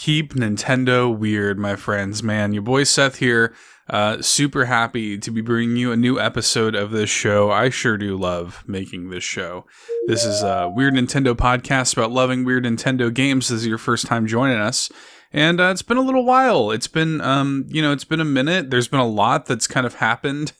Keep Nintendo weird, my friends. Man, your boy Seth here. Super happy to be bringing you a new episode of this show. I sure do love making this show. This is a Weird Nintendo podcast about loving weird Nintendo games. This is your first time joining us. And it's been a little while. It's been, it's been a minute. There's been a lot that's kind of happened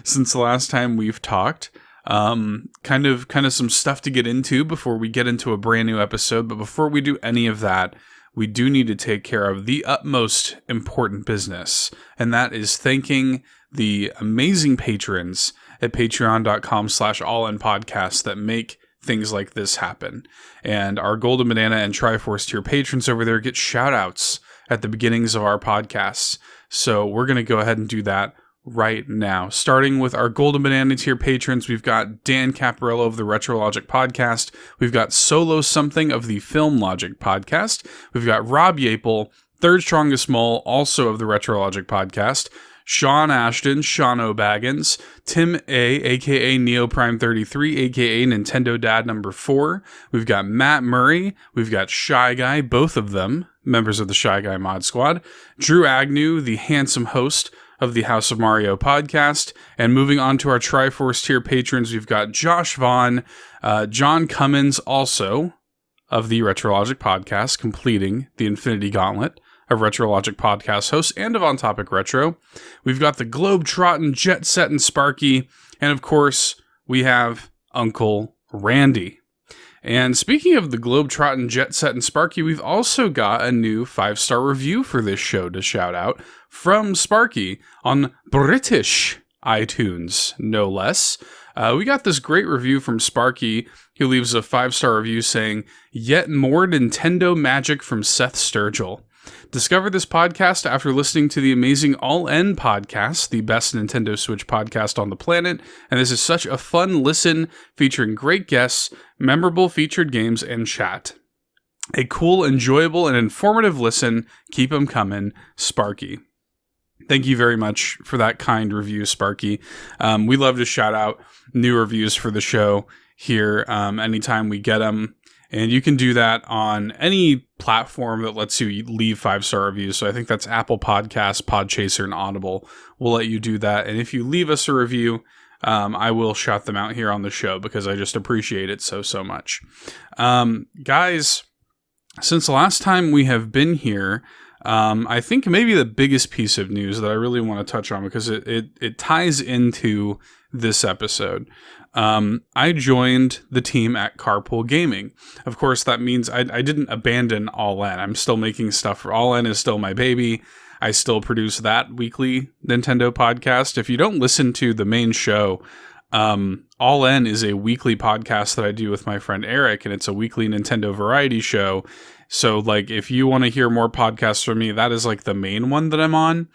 since the last time we've talked. Kind of some stuff to get into before we get into a brand new episode. But before we do any of that, we do need to take care of the utmost important business, and that is thanking the amazing patrons at patreon.com/allinpodcast that make things like this happen. And our Golden Banana and Triforce tier patrons over there get shoutouts at the beginnings of our podcasts. So we're going to go ahead and do that right now. Starting with our Golden Banana tier patrons, we've got Dan Caparello of the Retro Logic Podcast. We've got Solo Something of the Film Logic Podcast. We've got Rob Yapel, Third Strongest Mole, also of the Retro Logic Podcast. Sean Ashton, Sean O'Baggins, Tim A, aka Neoprime33, aka Nintendo Dad number 4. We've got Matt Murray. We've got Shy Guy, both of them members of the Shy Guy Mod Squad. Drew Agnew, the handsome host of the House of Mario podcast. And moving on to our Triforce tier patrons, we've got Josh Vaughn, John Cummins, also of the Retro Logic podcast, completing the Infinity Gauntlet of Retro Logic podcast hosts and of On Topic Retro. We've got the Globetrotting, Jet Set, and Sparky. And of course, we have Uncle Randy. And speaking of the Globetrotting, Jet Set, and Sparky, we've also got a new 5-star review for this show to shout out from Sparky on British iTunes, no less. We got this great review from Sparky, who leaves a 5-star review saying, "Yet more Nintendo magic from Seth Sturgill. Discovered this podcast after listening to the amazing All N podcast, the best Nintendo Switch podcast on the planet, and this is such a fun listen featuring great guests, memorable featured games, and chat. A cool, enjoyable, and informative listen. Keep 'em coming, Sparky." Thank you very much for that kind review, Sparky. We love to shout out new reviews for the show here anytime we get them. And you can do that on any platform that lets you leave 5-star reviews. So I think that's Apple Podcasts, Podchaser, and Audible will let you do that. And if you leave us a review, I will shout them out here on the show because I just appreciate it so much. Guys, since the last time we have been here, I think maybe the biggest piece of news that I really want to touch on because it ties into this episode. I joined the team at Carpool Gaming. Of course, that means I didn't abandon All N. I'm still making stuff for All N. Is still my baby. I still produce that weekly Nintendo podcast. If you don't listen to the main show, All N is a weekly podcast that I do with my friend Eric, and it's a weekly Nintendo variety show. So, like, if you want to hear more podcasts from me, that is like the main one that I'm on.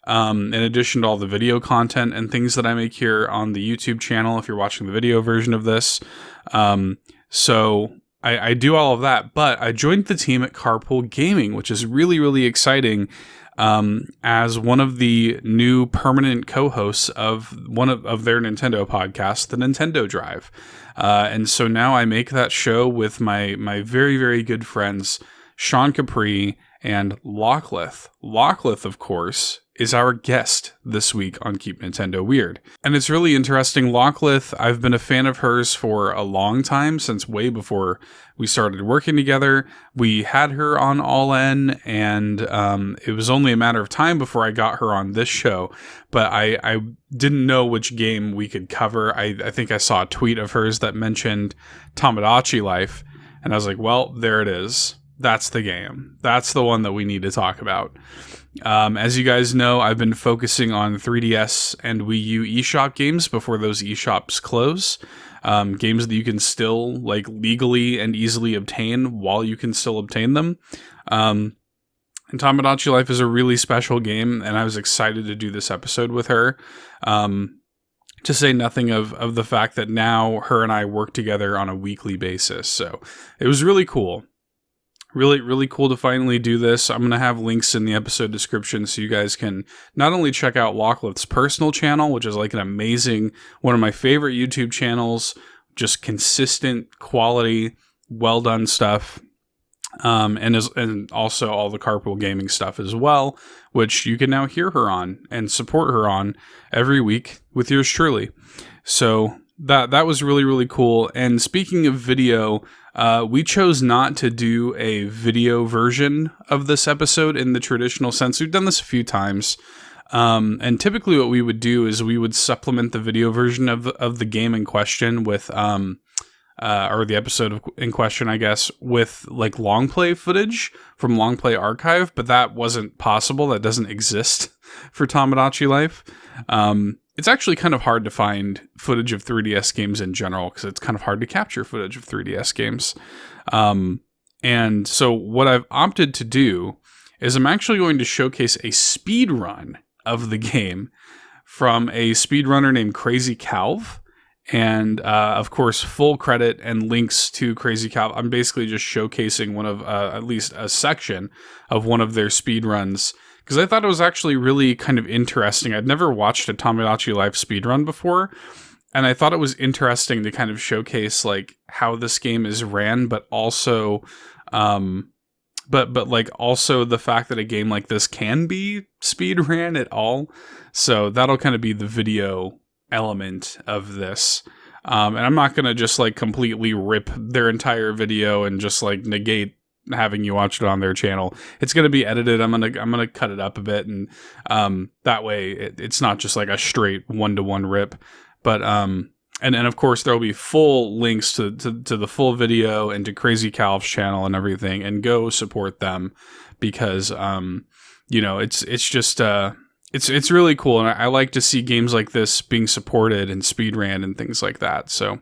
In addition to all the video content and things that I make here on the YouTube channel, if you're watching the video version of this. So I do all of that, but I joined the team at Carpool Gaming, which is really, really exciting, as one of the new permanent co-hosts of one of their Nintendo podcasts, the Nintendo Drive. And so now I make that show with my very, very good friends, Sean Capri and Lockleth. Lockleth, of course, is our guest this week on Keep Nintendo Weird. And it's really interesting. Lockleth, I've been a fan of hers for a long time, since way before we started working together. We had her on All N, and it was only a matter of time before I got her on this show. But I didn't know which game we could cover. I think I saw a tweet of hers that mentioned Tomodachi Life, and I was like, well, there it is. That's the game. That's the one that we need to talk about. As you guys know, I've been focusing on 3DS and Wii U eShop games before those eShops close. Games that you can still like legally and easily obtain while you can still obtain them. And Tomodachi Life is a really special game, and I was excited to do this episode with her. To say nothing of the fact that now her and I work together on a weekly basis. So it was really cool. Really, really cool to finally do this. I'm going to have links in the episode description so you guys can not only check out Lockleth's personal channel, which is like an amazing, one of my favorite YouTube channels, just consistent quality, well done stuff. and also all the carpool gaming stuff as well, which you can now hear her on and support her on every week with yours truly. So that was really, really cool. And speaking of video, we chose not to do a video version of this episode in the traditional sense. We've done this a few times. And typically what we would do is we would supplement the video version of the game in question with, or the episode in question, I guess, with like long play footage from Long Play Archive, but that wasn't possible. That doesn't exist for Tomodachi Life. It's actually kind of hard to find footage of 3DS games in general, because it's kind of hard to capture footage of 3DS games. And so what I've opted to do is I'm actually going to showcase a speed run of the game from a speedrunner named Crazy Calv. And, of course, full credit and links to Crazy Calv. I'm basically just showcasing one of, at least a section of one of their speedruns, because I thought it was actually really kind of interesting. I'd never watched a Tomodachi Life speedrun before, and I thought it was interesting to kind of showcase, like, how this game is ran, but also, but like also the fact that a game like this can be speed ran at all. So that'll kind of be the video element of this. And I'm not going to just like completely rip their entire video and just like negate having you watch it on their channel. It's going to be edited. I'm going to cut it up a bit. And, that way it's not just like a straight 1-to-1 rip, but, and of course there'll be full links to the full video and to Crazy Calv's channel and everything, and go support them because, it's just, it's really cool. And I like to see games like this being supported and speed ran and things like that. So,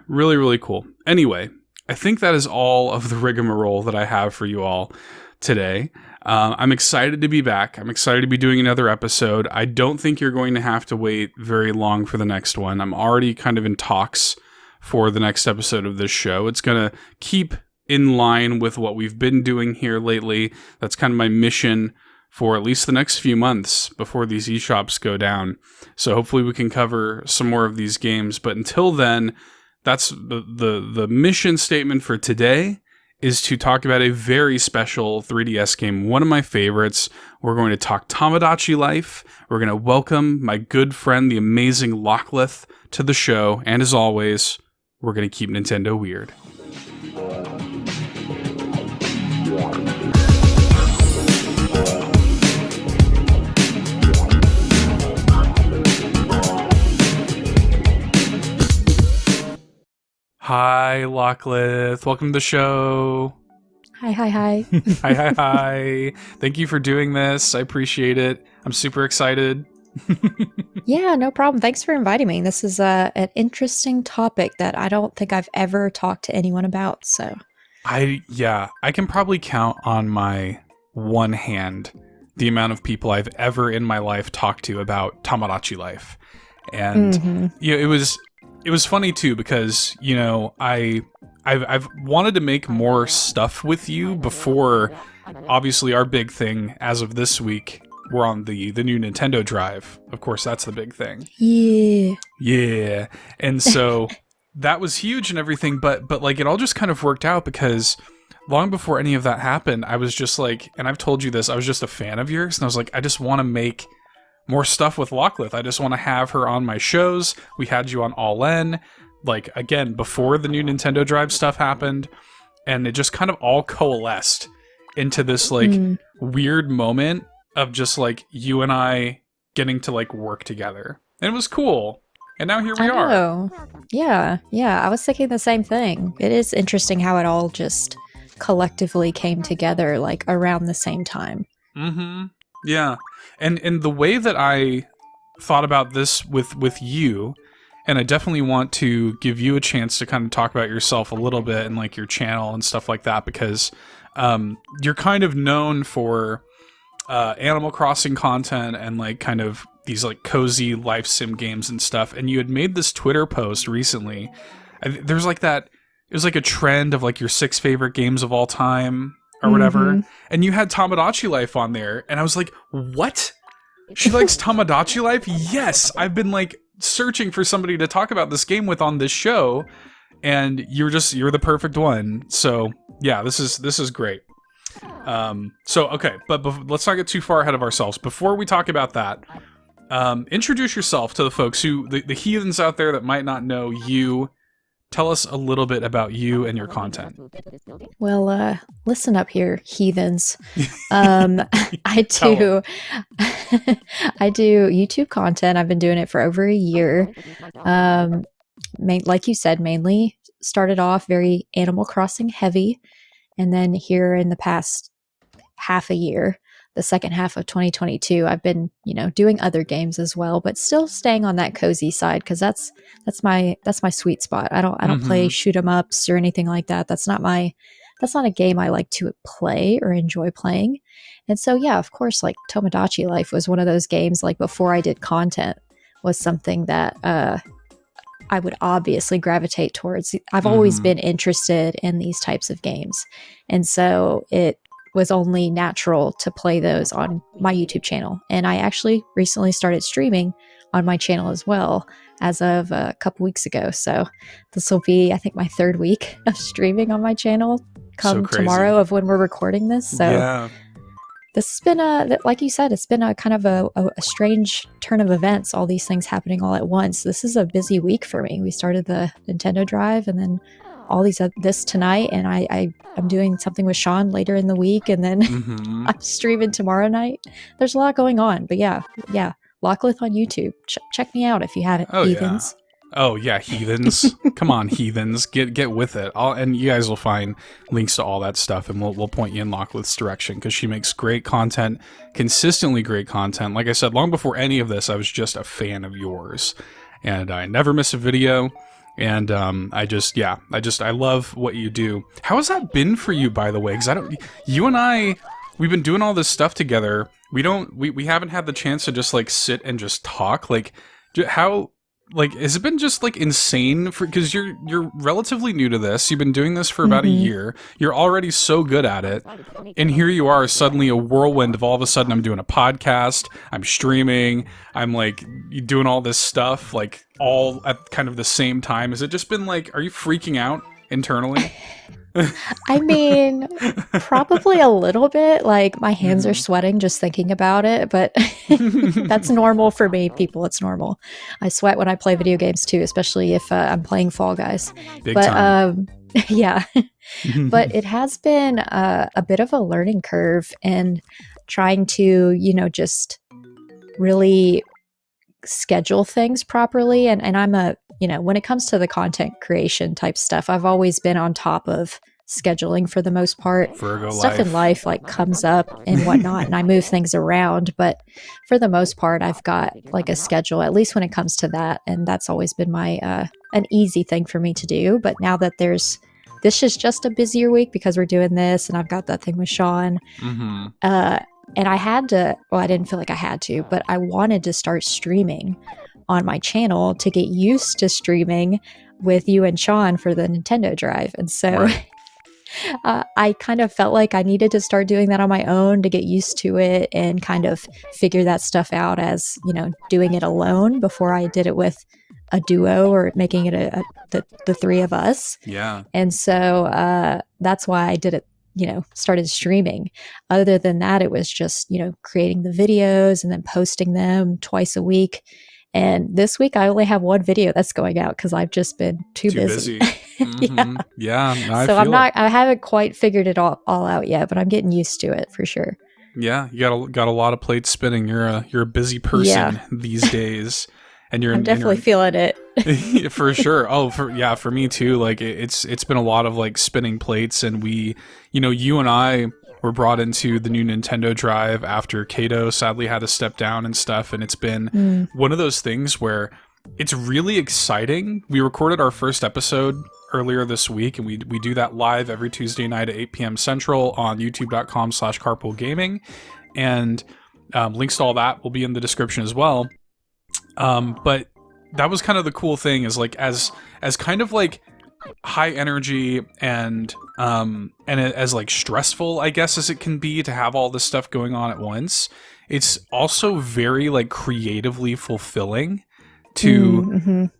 really, really cool. Anyway, I think that is all of the rigmarole that I have for you all today. I'm excited to be back. I'm excited to be doing another episode. I don't think you're going to have to wait very long for the next one. I'm already kind of in talks for the next episode of this show. It's going to keep in line with what we've been doing here lately. That's kind of my mission for at least the next few months before these eShops go down. So hopefully we can cover some more of these games. But until then, that's the mission statement for today, is to talk about a very special 3DS game, one of my favorites. We're going to talk Tomodachi Life. We're going to welcome my good friend, the amazing Lockleth, to the show. And as always, we're going to keep Nintendo weird. Hi, Lockleth. Welcome to the show. Hi. Hi. Thank you for doing this. I appreciate it. I'm super excited. Yeah, no problem. Thanks for inviting me. This is an interesting topic that I don't think I've ever talked to anyone about. So, I can probably count on my one hand the amount of people I've ever in my life talked to about Tomodachi Life, and it was funny too, because, I've wanted to make more stuff with you before, obviously, our big thing as of this week, we're on the new Nintendo Drive. Of course, that's the big thing. Yeah. And so that was huge and everything, but like it all just kind of worked out, because long before any of that happened, I was just like, and I've told you this, I was just a fan of yours, and I was like, I just want to make more stuff with Lockleth. I just want to have her on my shows. We had you on All In, like, again, before the new Nintendo Drive stuff happened, and it just kind of all coalesced into this, like, weird moment of just, like, you and I getting to, like, work together. And it was cool. And now here we are. Yeah. I was thinking the same thing. It is interesting how it all just collectively came together, like, around the same time. Mm-hmm. Yeah. And the way that I thought about this with you, and I definitely want to give you a chance to kind of talk about yourself a little bit and like your channel and stuff like that, because you're kind of known for Animal Crossing content and like kind of these like cozy life sim games and stuff. And you had made this Twitter post recently. There's like that, it was like a trend of like your 6 favorite games of all time or whatever. And you had Tomodachi Life on there. And I was like, what? She likes Tomodachi Life? Yes. I've been like searching for somebody to talk about this game with on this show. and you're the perfect one. So yeah, this is great. So okay, but let's not get too far ahead of ourselves. Before we talk about that, introduce yourself to the folks the heathens out there that might not know you. Tell us a little bit about you and your content. Well, listen up here, heathens. I do I do YouTube content. I've been doing it for over a year. Like you said, mainly started off very Animal Crossing heavy, and then here in the past half a year, the second half of 2022, I've been, doing other games as well, but still staying on that cozy side because that's my sweet spot. I don't play shoot 'em ups or anything like that. That's not a game I like to play or enjoy playing. And so yeah, of course, like Tomodachi Life was one of those games, like before I did content, was something that I would obviously gravitate towards. I've always been interested in these types of games. And so it was only natural to play those on my YouTube channel. And I actually recently started streaming on my channel as well as of a couple weeks ago. So this will be, I think, my third week of streaming on my channel come tomorrow of when we're recording this. So yeah. This has been like you said, it's been a kind of a strange turn of events, all these things happening all at once. This is a busy week for me. We started the Nintendo Drive and then all this tonight, and I'm doing something with Sean later in the week, and then I'm streaming tomorrow night. There's a lot going on, but yeah, Lockleth on YouTube. Check me out if you haven't, heathens. Oh yeah, heathens! Come on, heathens, get with it. And you guys will find links to all that stuff, and we'll point you in Lockleth's direction because she makes great content, consistently great content. Like I said, long before any of this, I was just a fan of yours, and I never miss a video. And I love what you do. How has that been for you, by the way? Because you and we've been doing all this stuff together. We haven't had the chance to just like sit and just talk. Like, how, like, has it been just like insane? Because you're relatively new to this. You've been doing this for about a year. You're already so good at it, and here you are, suddenly a whirlwind of all of a sudden I'm doing a podcast, I'm streaming, I'm like doing all this stuff like all at kind of the same time. Has it just been like, are you freaking out internally? I mean, probably a little bit. Like my hands are sweating just thinking about it, but that's normal for me, people. It's normal. I sweat when I play video games too, especially if I'm playing Fall Guys. Big time. Yeah. But it has been a bit of a learning curve and trying to, just really schedule things properly. And I'm when it comes to the content creation type stuff, I've always been on top of scheduling for the most part. Virgo stuff in life like comes up and whatnot, and I move things around. But for the most part, I've got like a schedule, at least when it comes to that. And that's always been my an easy thing for me to do. But now that this is just a busier week because we're doing this, and I've got that thing with Sean. And I had to, well, I didn't feel like I had to, but I wanted to start streaming on my channel to get used to streaming with you and Sean for the Nintendo Drive. And so I kind of felt like I needed to start doing that on my own to get used to it and kind of figure that stuff out as, doing it alone before I did it with a duo or making it the three of us. Yeah. And so that's why I did it, started streaming. Other than that, it was just, creating the videos and then posting them twice a week. And this week I only have one video that's going out because I've just been too busy. Yeah. So I haven't quite figured it all out yet, but I'm getting used to it for sure. Yeah. You got a lot of plates spinning. You're a busy person these days. And I'm definitely feeling it. For sure. Oh, for me too. Like it's been a lot of like spinning plates, and you and I were brought into the new Nintendo Drive after Kato sadly had to step down and stuff. And it's been one of those things where it's really exciting. We recorded our first episode earlier this week, and we do that live every Tuesday night at 8 p.m. Central on youtube.com/carpoolgaming. And links to all that will be in the description as well. But that was kind of the cool thing, is like as kind of like high energy and as like stressful, I guess, as it can be to have all this stuff going on at once, it's also very like creatively fulfilling and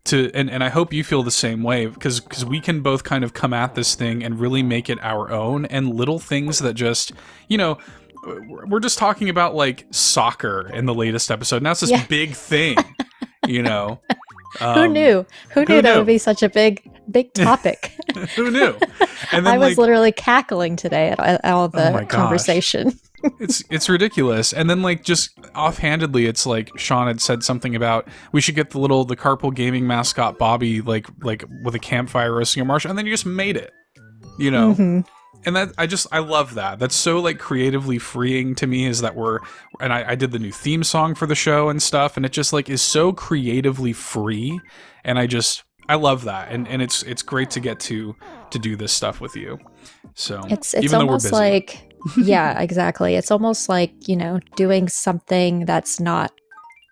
I hope you feel the same way, because we can both kind of come at this thing and really make it our own, and little things that just, we're just talking about like soccer in the latest episode. Now it's this big thing, Who knew? Who knew that would be such a big topic? Who knew? And then I was literally cackling today at all the conversation. It's ridiculous. And then like just offhandedly, it's like Sean had said something about we should get the Carpool Gaming mascot Bobby like with a campfire roasting a marshmallow, and then you just made it, And that I love that. That's so like creatively freeing to me, is that and I did the new theme song for the show and stuff, and it just like is so creatively free, and I love that, and it's great to get to do this stuff with you. So it's even though almost we're busy. like yeah, exactly. It's almost like, doing something that's not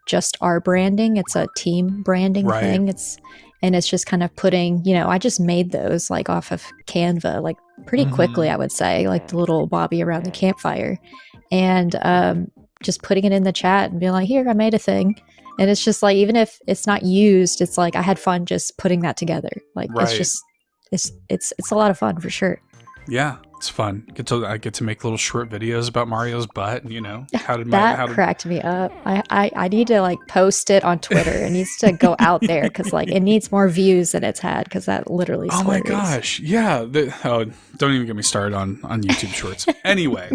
just our branding, it's a team branding thing. It's just kind of putting, I just made those like off of Canva, like pretty quickly, I would say, like the little Bobby around the campfire, and just putting it in the chat and being like, here, I made a thing. And it's just like, even if it's not used, it's like I had fun just putting that together. Like it's just it's a lot of fun for sure. Yeah, it's fun. I get to make little short videos about Mario's butt. That cracked me up. I need to like post it on Twitter. It needs to go out there because like it needs more views than it's had, because that literally. Oh my gosh! Yeah. Don't even get me started on YouTube Shorts. Anyway.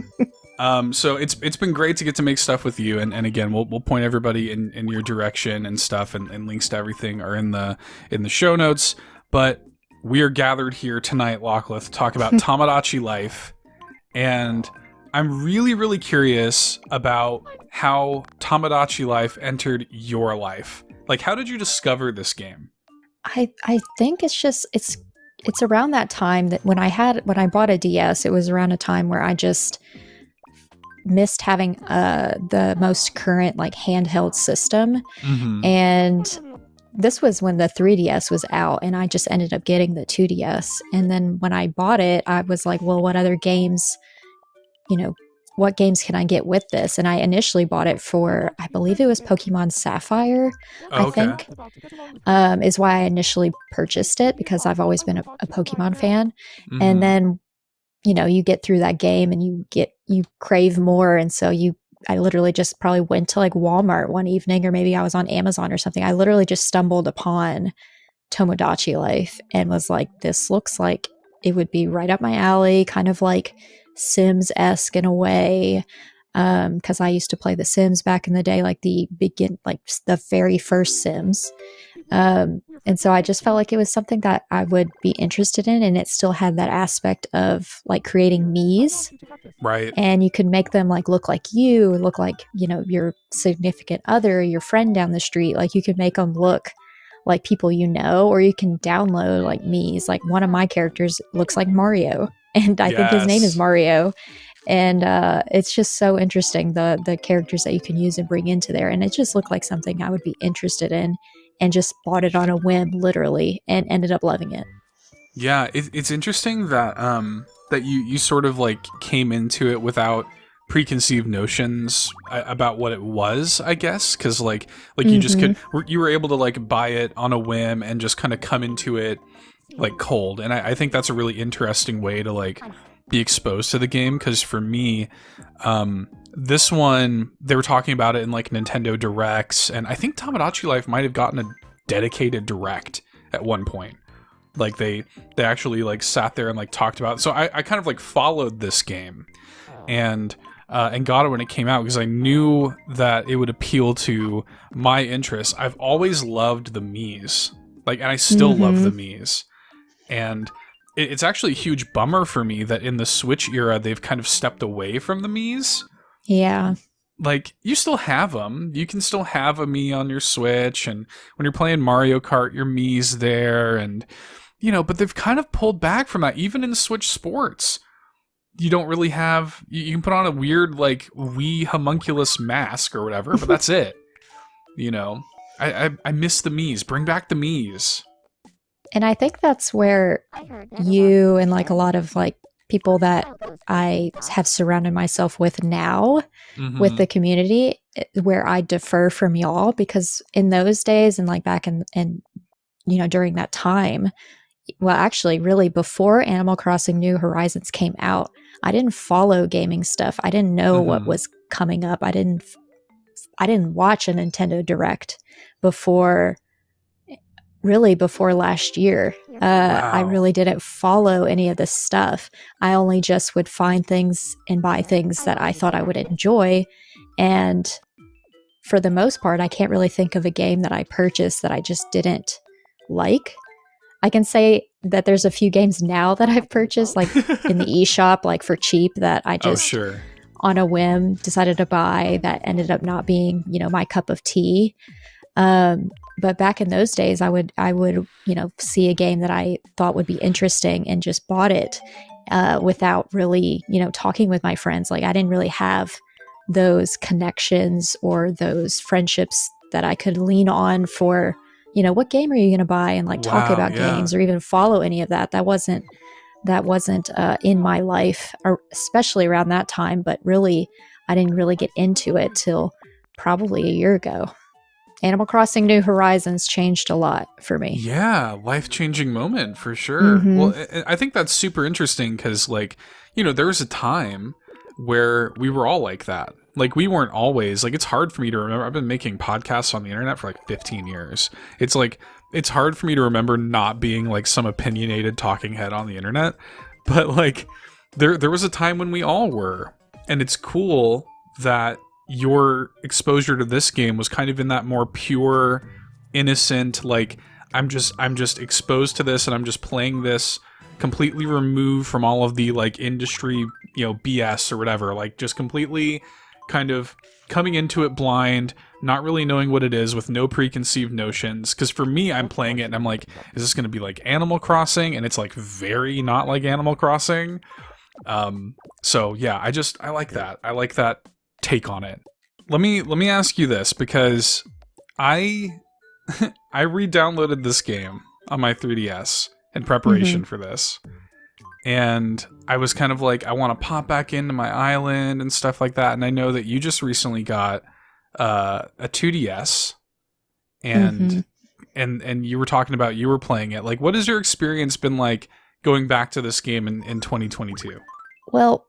So it's been great to get to make stuff with you, and again we'll point everybody in your direction and stuff, and links to everything are in the show notes. But we are gathered here tonight, Lockleth, to talk about Tomodachi Life, and I'm really, really curious about how Tomodachi Life entered your life. Like, how did you discover this game? I think it's around that time that when I bought a DS, it was around a time where I just missed having the most current like handheld system, and this was when the 3DS was out, and I just ended up getting the 2DS. And then when I bought it, I was like, well, what other games, what games can I get with this? And I initially bought it for, I believe it was Pokemon Sapphire, I think, is why I initially purchased it, because I've always been a Pokemon fan. And then, you get through that game and you crave more. And so I literally just probably went to like Walmart one evening, or maybe I was on Amazon or something. I literally just stumbled upon Tomodachi Life and was like, this looks like it would be right up my alley, kind of like Sims-esque in a way. Because I used to play The Sims back in the day, like the very first Sims. And so I just felt like it was something that I would be interested in, and it still had that aspect of like creating Miis. Right. And you could make them like look like you, look like, your significant other, your friend down the street. Like you could make them look like people, or you can download like Miis. Like one of my characters looks like Mario, and I think his name is Mario. And it's just so interesting, the characters that you can use and bring into there. And it just looked like something I would be interested in, and just bought it on a whim, literally, and ended up loving it. Yeah, it's interesting that that you sort of like came into it without preconceived notions about what it was, I guess, because like you just you were able to like buy it on a whim and just kind of come into it like cold. And I think that's a really interesting way to like be exposed to the game, because for me, this one, they were talking about it in like Nintendo Directs, and I think Tomodachi Life might have gotten a dedicated Direct at one point. Like they actually like sat there and like talked about it. So I kind of like followed this game and got it when it came out, because I knew that it would appeal to my interests. I've always loved the Miis, and I still love the Miis, and it's actually a huge bummer for me that in the Switch era, they've kind of stepped away from the Miis. Yeah. Like, you still have them. You can still have a Mii on your Switch, and when you're playing Mario Kart, your Mii's there, and, but they've kind of pulled back from that. Even in Switch Sports, you don't really have... You can put on a weird, like, Wii homunculus mask or whatever, but that's it. I miss the Mii's. Bring back the Mii's. And I think that's where you and like a lot of like people that I have surrounded myself with now with the community, where I defer from y'all, because in those days and like back in during that time, well, actually, really before Animal Crossing New Horizons came out, I didn't follow gaming stuff. I didn't know what was coming up. I didn't watch a Nintendo Direct before last year. Wow. I really didn't follow any of this stuff. I only just would find things and buy things that I thought I would enjoy. And for the most part, I can't really think of a game that I purchased that I just didn't like. I can say that there's a few games now that I've purchased, like in the eShop, like for cheap, that I just on a whim decided to buy, that ended up not being, my cup of tea. But back in those days, I would, see a game that I thought would be interesting and just bought it without really, talking with my friends. Like I didn't really have those connections or those friendships that I could lean on for, what game are you going to buy, and like talk about games or even follow any of that. That wasn't in my life, or especially around that time. But really, I didn't really get into it till probably a year ago. Animal Crossing New Horizons changed a lot for me. Yeah, life-changing moment for sure. Well, I think that's super interesting because, there was a time where we were all like that. Like, we weren't always, it's hard for me to remember. I've been making podcasts on the internet for 15 years. It's hard for me to remember not being some opinionated talking head on the internet. But there was a time when we all were. And it's cool that your exposure to this game was kind of in that more pure, innocent, I'm just exposed to this and I'm just playing this completely removed from all of the industry, BS or whatever, just completely kind of coming into it blind, not really knowing what it is, with no preconceived notions. Because for me, I'm playing it and I'm like, is this going to be like Animal Crossing? And it's very not like Animal Crossing. So yeah, I like that. I like that take on it. Let me ask you this, because I re-downloaded this game on my 3DS in preparation for this. And I was kind of I want to pop back into my island and stuff like that. And I know that you just recently got a 2DS, and you were talking about you were playing it. What has your experience been like going back to this game in 2022? Well,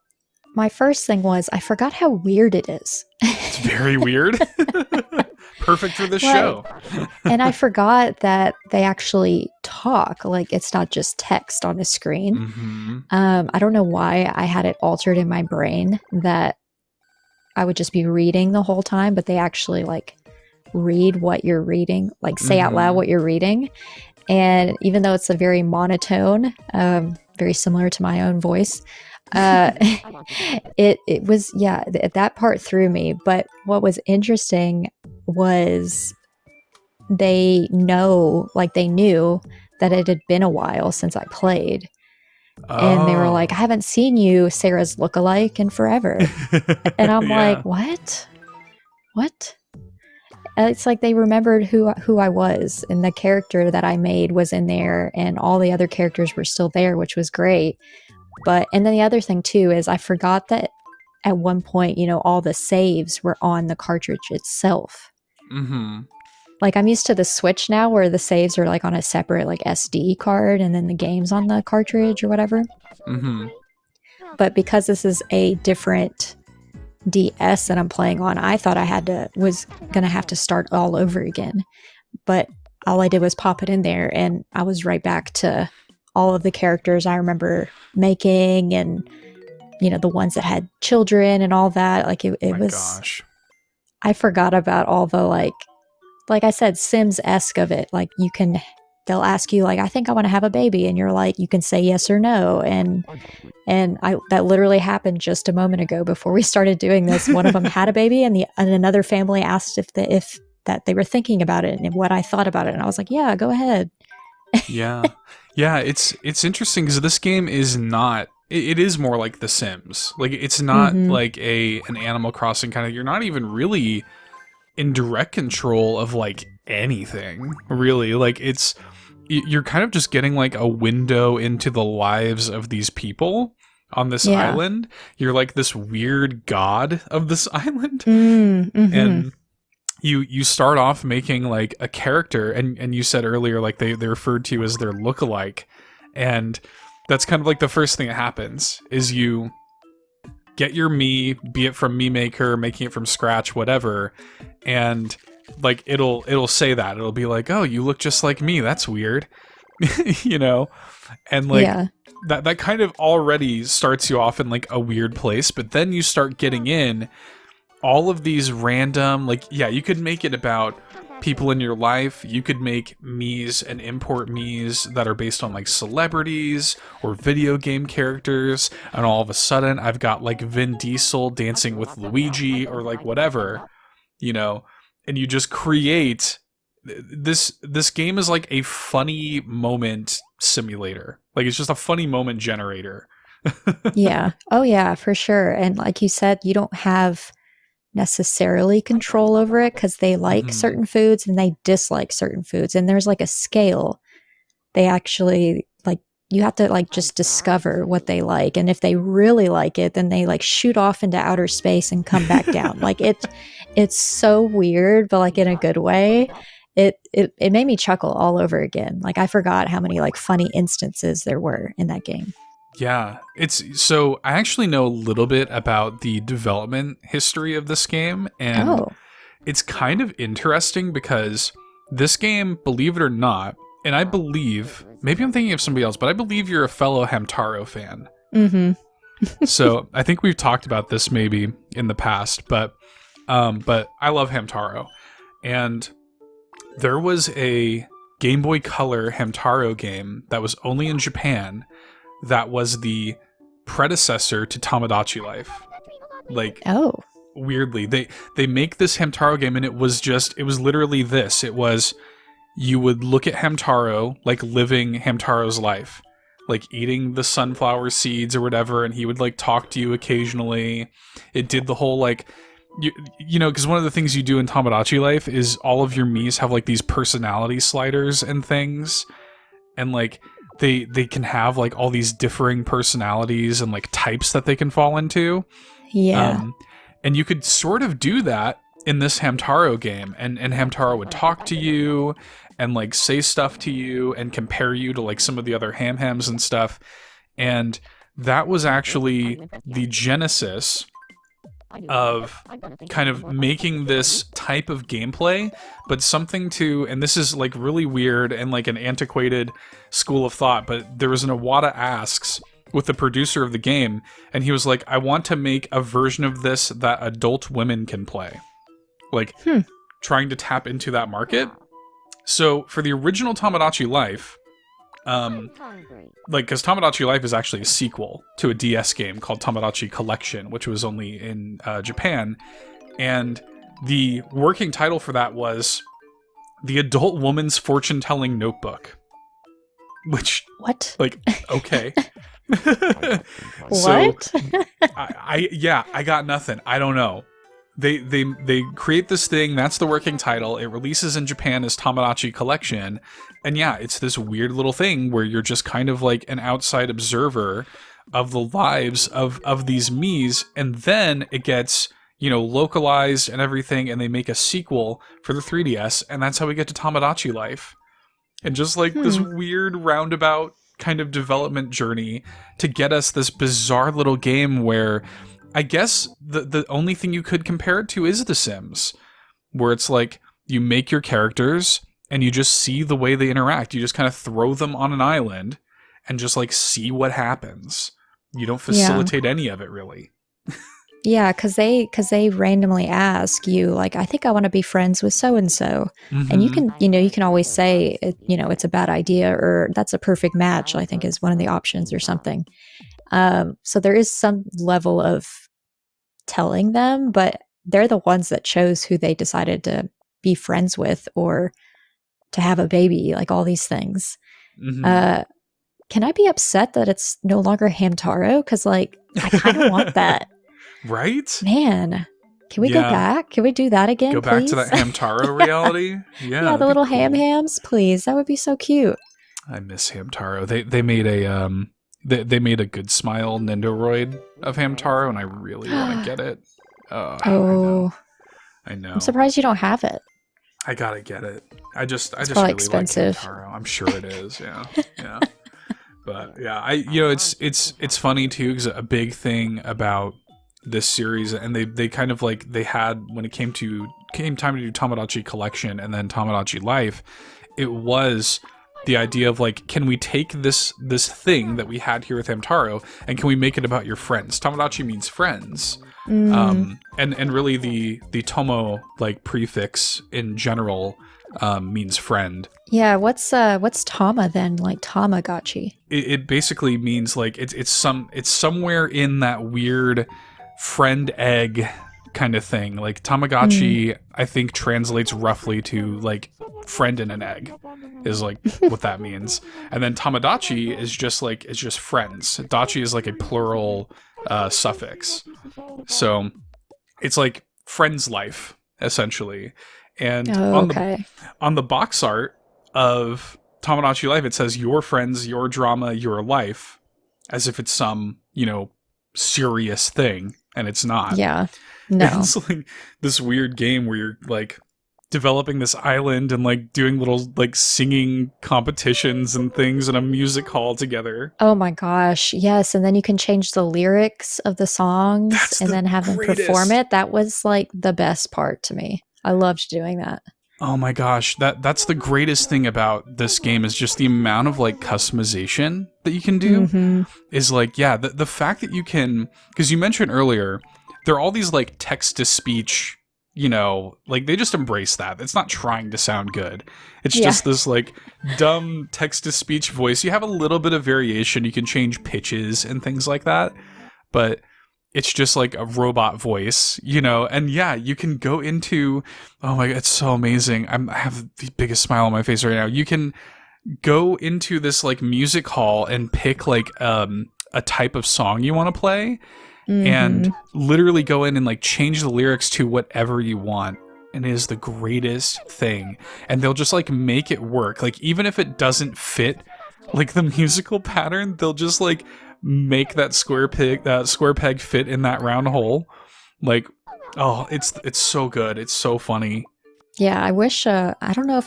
my first thing was I forgot how weird it is. It's very weird. Perfect for this show. And I forgot that they actually talk. It's not just text on a screen. I don't know why I had it altered in my brain that I would just be reading the whole time, but they actually read what you're reading, say out loud what you're reading. And even though it's a very monotone, very similar to my own voice, it was, that part threw me. But what was interesting was they knew that it had been a while since I played. And they were like, I haven't seen you, Sarah's lookalike, in forever. And I'm like, what? It's like they remembered who I was, and the character that I made was in there, and all the other characters were still there, which was great. And then the other thing too is I forgot that at one point, all the saves were on the cartridge itself. I'm used to the Switch now, where the saves are on a separate SD card, and then the game's on the cartridge or whatever. But because this is a different DS that I'm playing on, I thought was gonna have to start all over again. But all I did was pop it in there, and I was right back to all of the characters I remember making, and the ones that had children and all that. It was. Gosh. I forgot about all the like I said, Sims-esque of it. They'll ask you I think I want to have a baby, and you're you can say yes or no, and that literally happened just a moment ago before we started doing this. One of them had a baby, and another family asked if that they were thinking about it and what I thought about it, and I was like, yeah, go ahead. Yeah, it's interesting because this game is not. It is more like The Sims. It's not an Animal Crossing kind of. You're not even really in direct control of anything, really. You're kind of just getting a window into the lives of these people, on this Yeah. island. You're like this weird god of this island. Mm-hmm. And you start off making like a character, and you said earlier like they referred to you as their lookalike. And that's kind of like the first thing that happens is you get your Mii, be it from Mii Maker, making it from scratch, whatever, and like it'll say that. It'll be like, "Oh, you look just like me. That's weird." You know? And like that kind of already starts you off in like a weird place, but then you start getting in all of these random, like, yeah, you could make it about people in your life. You could make Miis and import Miis that are based on like celebrities or video game characters, and all of a sudden I've got like Vin Diesel dancing with Luigi or like whatever, you know, and you just create this game is like a funny moment simulator. Like it's just a funny moment generator. Yeah. Oh yeah, for sure. And like you said, you don't have necessarily control over it because they like certain foods and they dislike certain foods, and there's like a scale. They actually like, you have to like just discover what they like, and if they really like it, then they like shoot off into outer space and come back down. Like it's so weird, but like in a good way. It made me chuckle all over again. Like I forgot how many like funny instances there were in that game. Yeah, so I actually know a little bit about the development history of this game, and it's kind of interesting because this game, believe it or not, and I believe, maybe I'm thinking of somebody else, but I believe you're a fellow HAMTARO fan. So I think we've talked about this maybe in the past, but I love HAMTARO, and there was a Game Boy Color HAMTARO game that was only in Japan that was the predecessor to Tomodachi Life. Like, weirdly, they make this HAMTARO game, and it was literally this. It was, you would look at HAMTARO like living HAMTARO's life, like eating the sunflower seeds or whatever, and he would like talk to you occasionally. It did the whole like, you know, because one of the things you do in Tomodachi Life is all of your Miis have like these personality sliders and things, and like they can have like all these differing personalities and like types that they can fall into. And you could sort of do that in this HAMTARO game, and HAMTARO would talk to you and like say stuff to you and compare you to like some of the other Ham-Hams and stuff. And that was actually the genesis of kind of making this type of gameplay, but something to, and this is like really weird and like an antiquated school of thought, but there was an Iwata Asks with the producer of the game, and he was like, I want to make a version of this that adult women can play. Like, trying to tap into that market. So for the original Tomodachi Life, like, because Tomodachi Life is actually a sequel to a DS game called Tomodachi Collection, which was only in Japan, and the working title for that was The Adult Woman's Fortune-Telling Notebook. Which, what? Like, okay. What? So, I got nothing. I don't know. They create this thing, that's the working title. It releases in Japan as Tomodachi Collection. And yeah, it's this weird little thing where you're just kind of like an outside observer of the lives of these Miis, and then it gets, you know, localized and everything, and they make a sequel for the 3DS, and that's how we get to Tomodachi Life. And just like this weird roundabout kind of development journey to get us this bizarre little game where I guess the only thing you could compare it to is The Sims, where it's like you make your characters and you just see the way they interact. You just kind of throw them on an island and just like see what happens. You don't facilitate any of it really. Yeah, because they randomly ask you, like, I think I want to be friends with so and so, and you can always say, it's a bad idea, or that's a perfect match, I think is one of the options or something. So there is some level of telling them, but they're the ones that chose who they decided to be friends with or to have a baby, like all these things. Can I be upset that it's no longer HAMTARO? Because like I kind of want that. Right? Man, can we go back? Can we do that again, Go please? back to that HAMTARO reality? Yeah, the little cool. Ham-Hams, please. That would be so cute. I miss HAMTARO. They made they made a Good Smile Nindoroid of Hamtaro, and I really want to get it. Oh, I know. I'm surprised you don't have it. I gotta get it. I just probably really expensive. like Hamtaro. I'm sure it is. Yeah, yeah. But yeah, it's funny too, because a big thing about this series, and they kind of like, they had, when it came time to do Tomodachi Collection and then Tomodachi Life, it was the idea of like, can we take this thing that we had here with Hamtaro and can we make it about your friends? Tomodachi means friends. And really the Tomo like prefix in general means friend. Yeah, what's Tama then? Like Tamagotchi? It basically means like it's somewhere in that weird friend egg kind of thing. Like Tamagotchi, I think translates roughly to like friend in an egg, is like what that means. And then Tomodachi is just like, it's just friends. Dachi is like a plural suffix. So it's like friend's life, essentially. And on the box art of Tomodachi Life, it says your friends, your drama, your life, as if it's some, serious thing, and it's not. Yeah. No. It's like this weird game where you're like developing this island and like doing little like singing competitions and things in a music hall together. Oh my gosh, yes. And then you can change the lyrics of the songs and then have them perform it. That was like the best part to me. I loved doing that. Oh my gosh, that's the greatest thing about this game, is just the amount of like customization that you can do. Is like, yeah, the fact that you can, because you mentioned earlier, there are all these like text to speech, like they just embrace that. It's not trying to sound good. It's just this like dumb text to speech voice. You have a little bit of variation. You can change pitches and things like that, but it's just like a robot voice, and yeah, you can go into, oh my God, it's so amazing. I have the biggest smile on my face right now. You can go into this like music hall and pick like a type of song you want to play, and literally go in and like change the lyrics to whatever you want. And it is the greatest thing. And they'll just like make it work. Like even if it doesn't fit like the musical pattern, they'll just like make that square peg fit in that round hole. Like, oh, it's so good. It's so funny. Yeah, I wish I don't know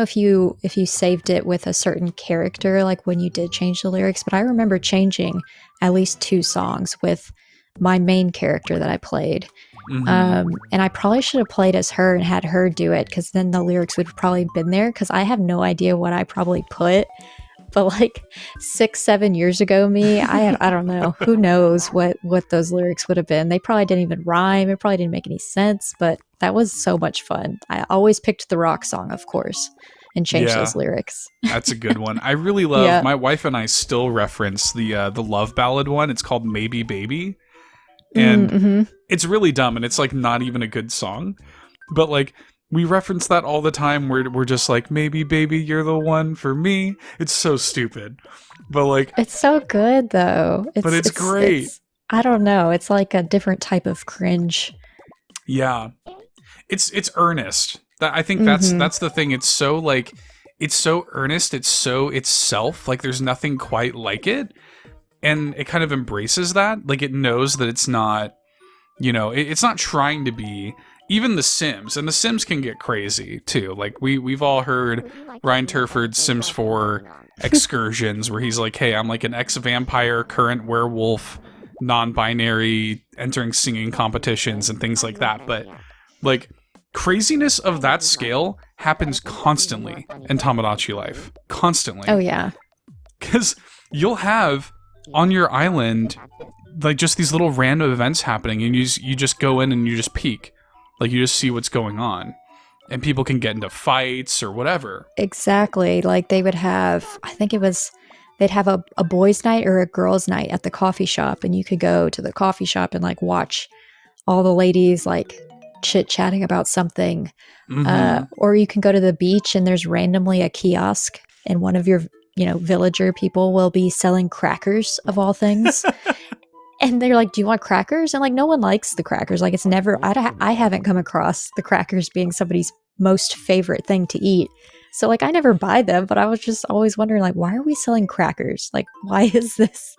if you saved it with a certain character, like when you did change the lyrics, but I remember changing at least 2 songs with my main character that I played. And I probably should have played as her and had her do it, because then the lyrics would have probably been there, because I have no idea what I probably put. But like 6-7 years ago, I don't know. Who knows what those lyrics would have been. They probably didn't even rhyme. It probably didn't make any sense, but that was so much fun. I always picked the rock song, of course, and changed those lyrics. That's a good one. I really love, my wife and I still reference the love ballad one. It's called Maybe Baby. And it's really dumb, and it's like not even a good song. But like, we reference that all the time. We're just like, maybe baby, you're the one for me. It's so stupid, but like, it's so good though. It's great. I don't know. It's like a different type of cringe. Yeah, it's earnest. I think that's the thing. It's so like, it's so earnest. It's so itself. Like there's nothing quite like it, and it kind of embraces that. Like it knows that it's not, it's not trying to be. Even The Sims, and The Sims can get crazy too. Like we've all heard Ryan Turford's Sims 4 excursions, where he's like, "Hey, I'm like an ex-vampire, current werewolf, non-binary, entering singing competitions and things like that." But like craziness of that scale happens constantly in Tomodachi Life, constantly. Oh yeah, because you'll have on your island like just these little random events happening, and you just go in and you just peek. Like, you just see what's going on. And people can get into fights or whatever. Exactly. Like, they would have, I think they'd have a boys' night or a girls' night at the coffee shop. And you could go to the coffee shop and, like, watch all the ladies, like, chit-chatting about something. Or you can go to the beach and there's randomly a kiosk. And one of your, villager people will be selling crackers, of all things. And they're like, do you want crackers? And like, no one likes the crackers. Like, it's never, I haven't come across the crackers being somebody's most favorite thing to eat. So like I never buy them, but I was just always wondering like, why are we selling crackers? Like, why is this?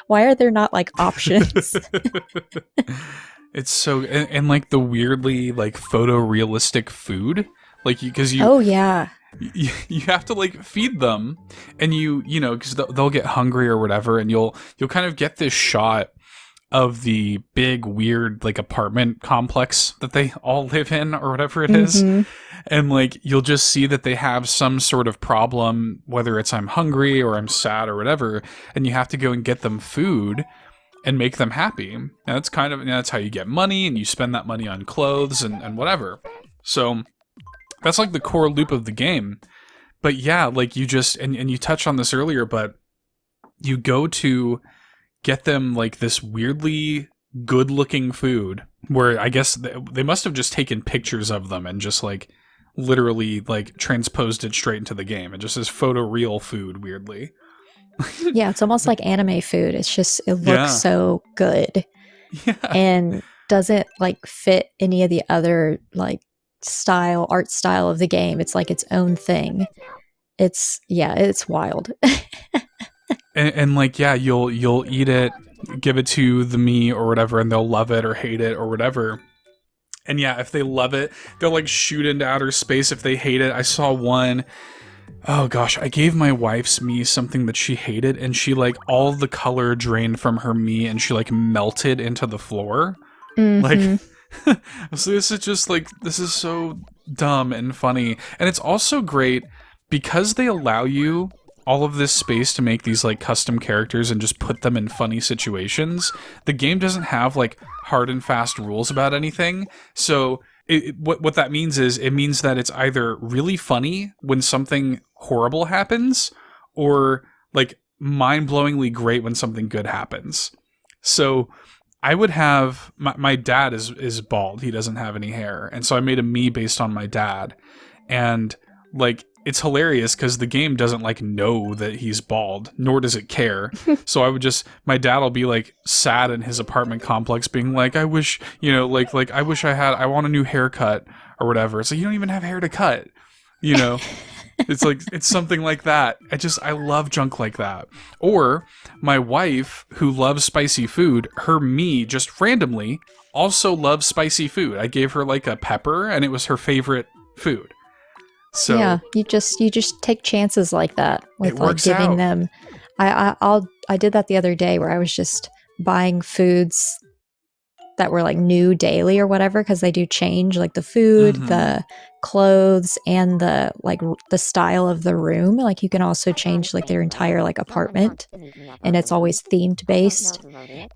Why are there not like options? It's so, and like the weirdly like photorealistic food, like because you Oh yeah. you have to like feed them, and you know because they'll get hungry or whatever, and you'll kind of get this shot of the big weird like apartment complex that they all live in or whatever it is. And like you'll just see that they have some sort of problem, whether it's I'm hungry or I'm sad or whatever, and you have to go and get them food and make them happy. And that's kind of, that's how you get money, and you spend that money on clothes and whatever. So that's like the core loop of the game. But yeah, like you just, and you touched on this earlier, but you go to get them like this weirdly good looking food where I guess they must have just taken pictures of them and just like literally like transposed it straight into the game. It just says photoreal food weirdly. Yeah, it's almost like anime food. It's just, it looks Yeah. so good. Yeah. And doesn't like fit any of the other like art style of the game. It's like its own thing. It's wild. And like, yeah, you'll eat it, give it to the me or whatever, and they'll love it or hate it or whatever. And yeah, if they love it, they'll like shoot into outer space. If they hate it, I saw one, oh gosh, I gave my wife's me something that she hated, and she like all the color drained from her me and she like melted into the floor. Like so this is just like, this is so dumb and funny. And it's also great because they allow you all of this space to make these like custom characters and just put them in funny situations. The game doesn't have like hard and fast rules about anything. So what that means is it means that it's either really funny when something horrible happens, or like mind-blowingly great when something good happens. So I would have my dad is bald. He doesn't have any hair. And so I made a me based on my dad. And like it's hilarious because the game doesn't like know that he's bald, nor does it care. So I would just, my dad will be like sad in his apartment complex being like, I wish, you know, like I wish I want a new haircut or whatever. So you don't even have hair to cut, you know? It's like, it's something like that. I love junk like that. Or my wife, who loves spicy food, her me just randomly also loves spicy food. I gave her like a pepper and it was her favorite food. So yeah, you just take chances like that with like giving them. I did that the other day where I was just buying foods that were like new daily or whatever, because they do change like the food, the clothes, and the like the style of the room. Like you can also change like their entire like apartment, and it's always themed based.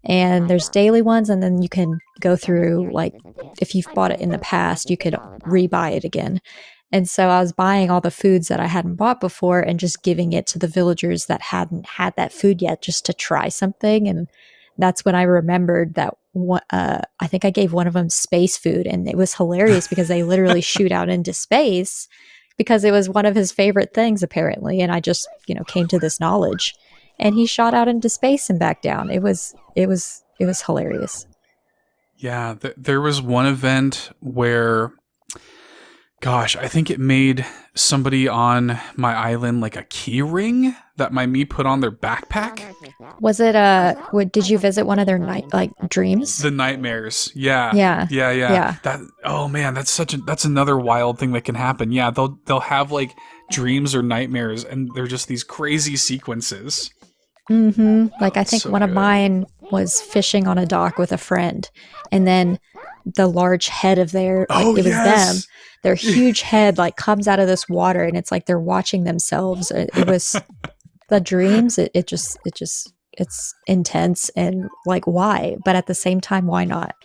And there's daily ones, and then you can go through like if you've bought it in the past, you could rebuy it again. And so I was buying all the foods that I hadn't bought before and just giving it to the villagers that hadn't had that food yet, just to try something. And that's when I remembered that I think I gave one of them space food, and it was hilarious because they literally shoot out into space because it was one of his favorite things apparently. And I just, came to this knowledge, and he shot out into space and back down. It was hilarious. Yeah, there was one event where, gosh, I think it made somebody on my island like a key ring that my me put on their backpack. Was it did you visit one of their dreams? The nightmares. Yeah. Yeah. That, oh man, that's another wild thing that can happen. Yeah, they'll have like dreams or nightmares, and they're just these crazy sequences. Like I think so one good. of mine was fishing on a dock with a friend, and then the large head of their it was them. Their huge head like comes out of this water, and it's like they're watching themselves. It was the dreams. It's intense, and like why? But at the same time, why not?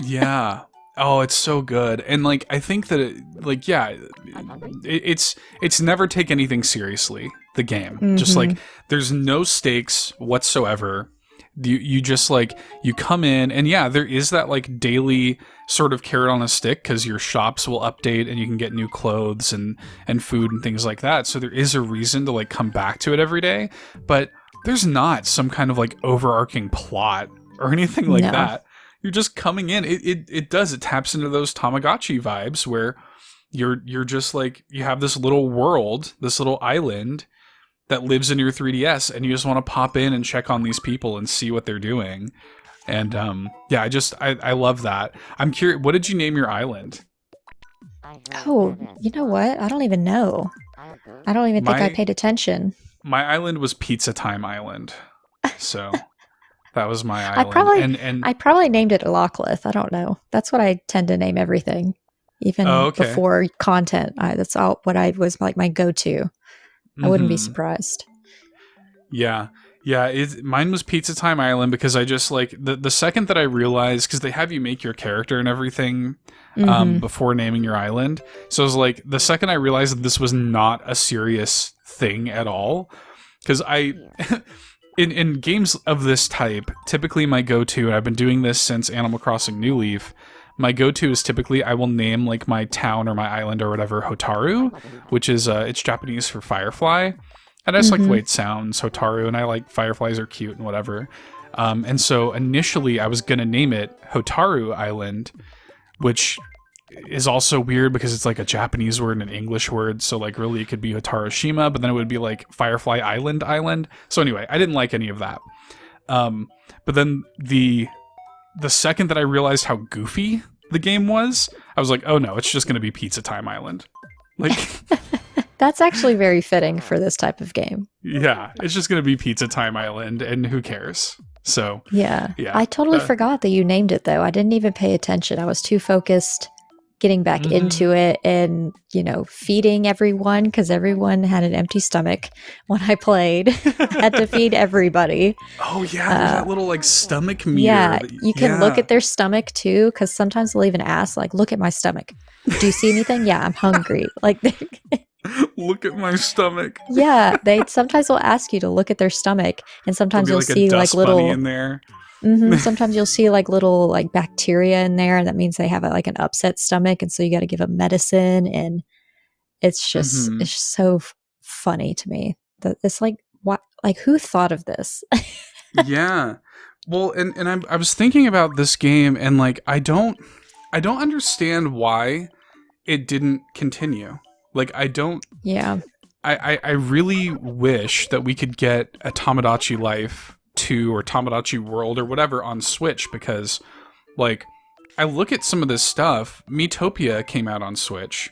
Yeah. Oh, it's so good. And like I think that it's never take anything seriously, the game. Just like there's no stakes whatsoever. You just like you come in, and yeah, there is that like daily sort of carrot on a stick because your shops will update and you can get new clothes and food and things like that. So there is a reason to like come back to it every day, but there's not some kind of like overarching plot or anything like that. You're just coming in. It taps into those Tamagotchi vibes where you're just like, you have this little world, this little island that lives in your 3DS, and you just want to pop in and check on these people and see what they're doing. And yeah, I love that. I'm curious, what did you name your island? Oh, you know what? I don't even know. I don't even think I paid attention. My island was Pizza Time Island. So that was my island. I probably named it Lockleth. I don't know. That's what I tend to name everything. Even before content. That's all what I was like my go-to. I wouldn't be surprised. Yeah. Yeah, mine was Pizza Time Island because I just like the second that I realized, because they have you make your character and everything before naming your island. So I was like, the second I realized that this was not a serious thing at all, because in games of this type, typically my go-to, and I've been doing this since Animal Crossing New Leaf, my go-to is typically I will name like my town or my island or whatever HAMTARO, which is it's Japanese for firefly. And I just like the way it sounds, HAMTARO, and I like fireflies are cute and whatever. And so initially I was going to name it HAMTARO Island, which is also weird because it's like a Japanese word and an English word. So like really it could be Hataroshima, but then it would be like Firefly Island. So anyway, I didn't like any of that. But then the second that I realized how goofy the game was, I was like, oh no, it's just going to be Pizza Time Island. Like... That's actually very fitting for this type of game. Yeah, it's just going to be Pizza Time Island, and who cares? So yeah. I totally forgot that you named it, though. I didn't even pay attention. I was too focused getting back into it and, feeding everyone, because everyone had an empty stomach when I played. I had to feed everybody. Oh, yeah, there's that little, like, stomach meter. Yeah, you can look at their stomach, too, because sometimes they'll even ask, like, look at my stomach. Do you see anything? Yeah, I'm hungry. Like, look at my stomach. Yeah, they sometimes will ask you to look at their stomach, and sometimes you'll see like little in there. Sometimes you'll see like little like bacteria in there, and that means they have like an upset stomach, and so you got to give them medicine, and it's just it's so funny to me that it's like, what, like, who thought of this? Yeah, well, and I was thinking about this game, and like I don't understand why it didn't continue. Like, I don't... Yeah. I really wish that we could get a Tomodachi Life 2 or Tomodachi World or whatever on Switch, because, like, I look at some of this stuff. Miitopia came out on Switch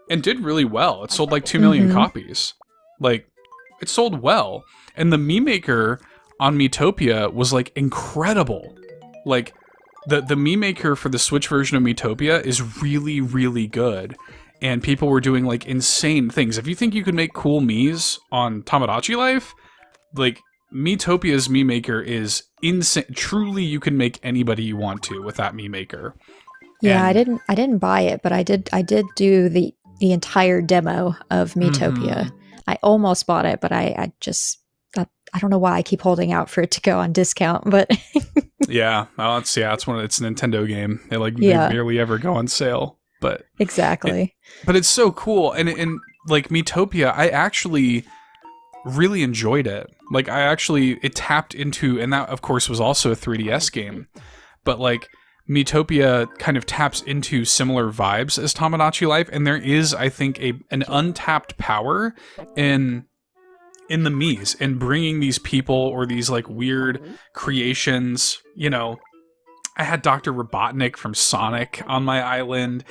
and did really well. It sold like 2 million copies. Like, it sold well. And the Mii Maker on Miitopia was, like, incredible. Like, the Mii Maker for the Switch version of Miitopia is really, really good. And people were doing, like, insane things. If you think you could make cool Miis on Tomodachi Life, like, Miitopia's Mii Maker is insane. Truly, you can make anybody you want to with that Mii Maker. Yeah, and I didn't buy it, but I did do the entire demo of Miitopia. I almost bought it, but I don't know why I keep holding out for it to go on discount, but... Yeah, well, it's a Nintendo game. They barely ever go on sale. But exactly. But it's so cool. And like Miitopia, I actually really enjoyed it. Like it tapped into, and that of course was also a 3DS game, but like Miitopia kind of taps into similar vibes as Tomodachi Life. And there is, I think, an untapped power in the Miis and bringing these people or these like weird creations, I had Dr. Robotnik from Sonic on my island,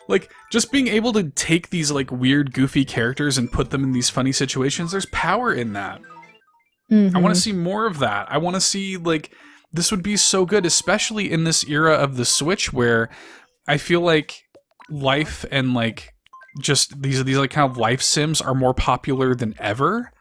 like just being able to take these like weird, goofy characters and put them in these funny situations. There's power in that. I want to see more of that. I want to see like, this would be so good, especially in this era of the Switch where I feel like life and like just these like kind of life sims are more popular than ever.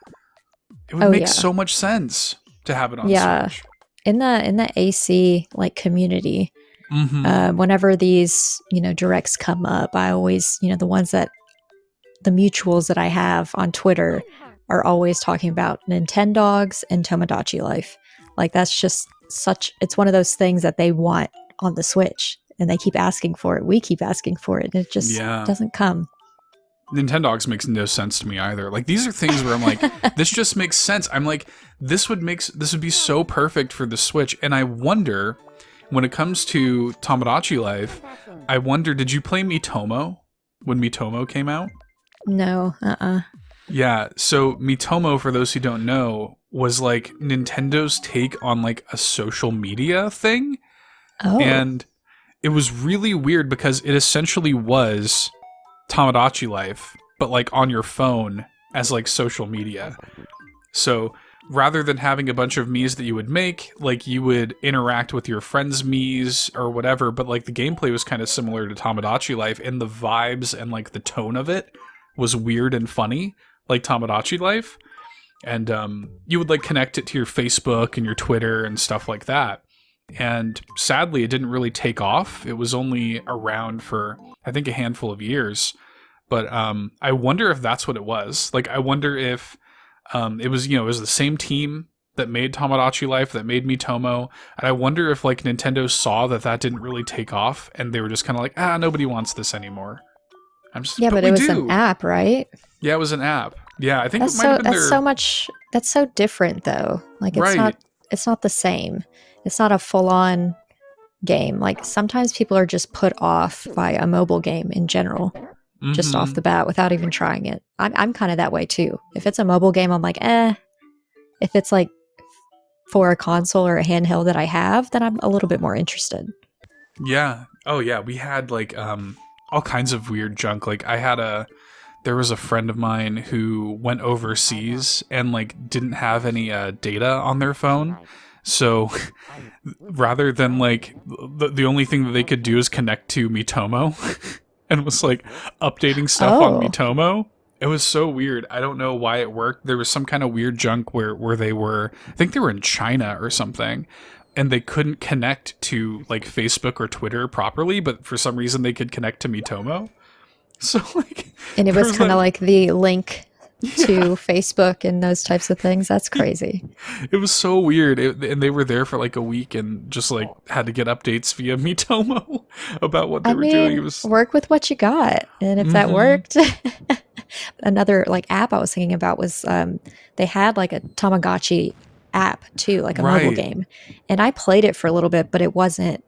It would make so much sense to have it on Switch. In the AC like community, whenever these directs come up, I always the ones that the mutuals that I have on Twitter are always talking about Nintendogs and Tomodachi Life. Like that's just it's one of those things that they want on the Switch, and they keep asking for it. We keep asking for it, and it just doesn't come. Nintendogs makes no sense to me either. Like these are things where I'm like, this just makes sense. I'm like, this would be so perfect for the Switch. And I wonder, when it comes to Tomodachi Life, did you play Miitomo when Miitomo came out? No, Yeah, so Miitomo, for those who don't know, was like Nintendo's take on like a social media thing. Oh, And it was really weird because it essentially was Tomodachi Life, but like on your phone as like social media. So rather than having a bunch of Miis that you would make, like you would interact with your friends' Miis or whatever, but like the gameplay was kind of similar to Tomodachi Life, and the vibes and like the tone of it was weird and funny, like Tomodachi Life. And you would like connect it to your Facebook and your Twitter and stuff like that. And sadly, it didn't really take off. It was only around for, I think, a handful of years. But I wonder if that's what it was. Like, I wonder if it was, it was the same team that made Tomodachi Life, that made Miitomo. And I wonder if, like, Nintendo saw that didn't really take off, and they were just kind of like, nobody wants this anymore. yeah, but it was an app, right? Yeah, it was an app. Yeah, I think That's it might have been that's so different though. Like Right. it's not the same. It's not a full-on game. Like sometimes people are just put off by a mobile game in general, just off the bat without even trying it. I'm kind of that way too. If it's a mobile game, I'm like, eh. If it's like for a console or a handheld that I have, then I'm a little bit more interested. Yeah. Oh yeah, we had like all kinds of weird junk. Like there was a friend of mine who went overseas and like didn't have any data on their phone. So rather than like the only thing that they could do is connect to Miitomo and was like updating stuff on Miitomo. It was so weird. I don't know why it worked. There was some kind of weird junk where they were, I think they were in China or something, and they couldn't connect to like Facebook or Twitter properly, but for some reason they could connect to Miitomo. So like, and it was kind of like the link to Facebook and those types of things. That's crazy. It was so weird. And they were there for like a week and just like had to get updates via Miitomo about what they were doing. It was work with what you got. And if that worked, another like app I was thinking about was they had like a Tamagotchi app too, like a mobile game. And I played it for a little bit, but it wasn't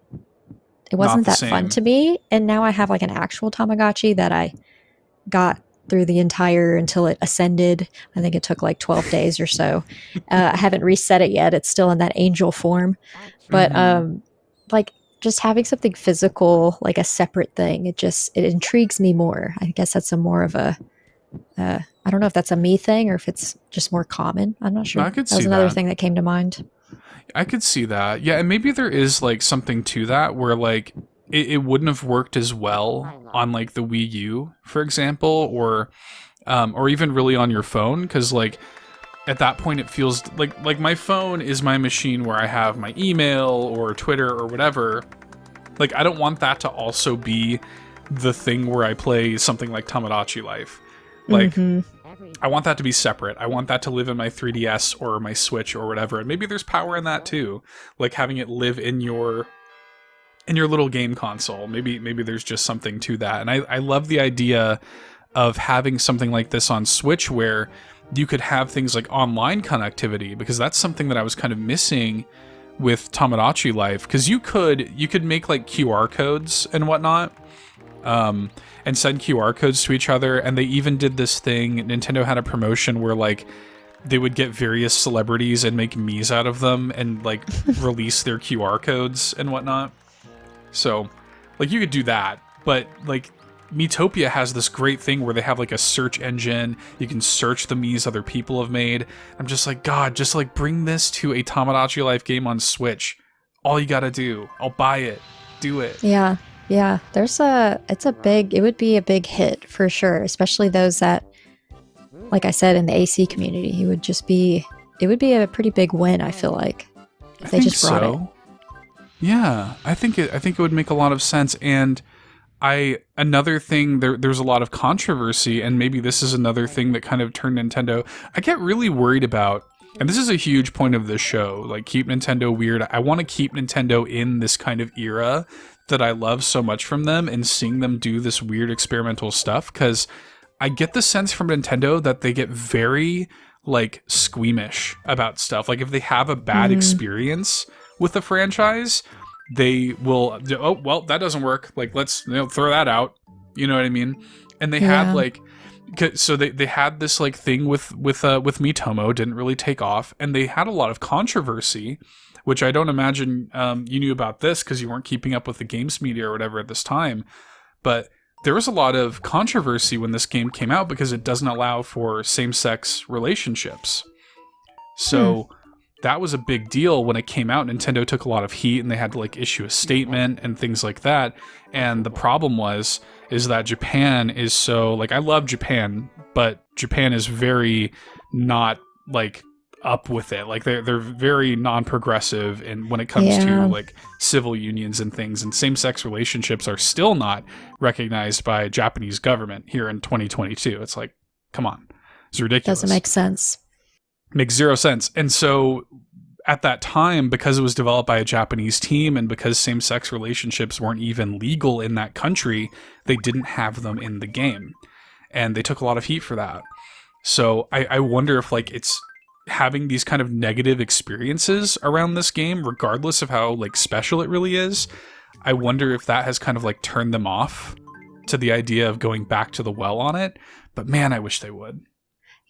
that fun to me. And now I have like an actual Tamagotchi that I got through the entire until it ascended. I think it took like 12 days or so. I haven't reset it yet. It's still in that angel form. But like just having something physical, like a separate thing, it intrigues me more. I guess that's more of a I don't know if that's a me thing or if it's just more common. I'm not sure. I could that was see another that. thing that came to mind. I could see that. Yeah, and maybe there is like something to that where like it wouldn't have worked as well on like the Wii U, for example, or even really on your phone, because like at that point it feels like my phone is my machine where I have my email or Twitter or whatever. Like I don't want that to also be the thing where I play something like Tomodachi Life. Like I want that to be separate. I want that to live in my 3DS or my Switch or whatever. And maybe there's power in that too. Like having it live in your little game console. Maybe there's just something to that. And I love the idea of having something like this on Switch where you could have things like online connectivity, because that's something that I was kind of missing with Tomodachi Life. Because you could make like QR codes and whatnot. And send QR codes to each other. And they even did this thing. Nintendo had a promotion where like they would get various celebrities and make Miis out of them and like release their QR codes and whatnot. So like you could do that, but like Miitopia has this great thing where they have like a search engine. You can search the Miis other people have made. I'm just like, God, just like bring this to a Tomodachi Life game on Switch. All you gotta do. I'll buy it. Do it. Yeah. Yeah, it would be a big hit for sure, especially those that, like I said, in the AC community, it would be a pretty big win, I feel like, if they just brought it. Yeah, I think it would make a lot of sense. And another thing, there's a lot of controversy, and maybe this is another thing that kind of turned Nintendo. I get really worried about, and this is a huge point of this show, like keep Nintendo weird. I want to keep Nintendo in this kind of era that I love so much from them, and seeing them do this weird experimental stuff, because I get the sense from Nintendo that they get very like squeamish about stuff. Like if they have a bad experience with the franchise, they will, oh well, that doesn't work, like let's throw that out. You know what I mean? And they Yeah. had like, so they had this like thing with Miitomo, didn't really take off, and they had a lot of controversy, which I don't imagine you knew about this because you weren't keeping up with the games media or whatever at this time. But there was a lot of controversy when this game came out because it doesn't allow for same-sex relationships. So that was a big deal when it came out. Nintendo took a lot of heat and they had to like issue a statement and things like that. And the problem is that Japan is so, like, I love Japan, but Japan is very not like up with it. Like they're very non-progressive, and when it comes to like civil unions and things, and same-sex relationships are still not recognized by Japanese government here in 2022. It's like, come on, it's ridiculous. Doesn't make sense. Makes zero sense. And so at that time, because it was developed by a Japanese team and because same-sex relationships weren't even legal in that country, they didn't have them in the game, and they took a lot of heat for that. So I wonder if like it's having these kind of negative experiences around this game, regardless of how like special it really is. I wonder if that has kind of like turned them off to the idea of going back to the well on it. But man, I wish they would.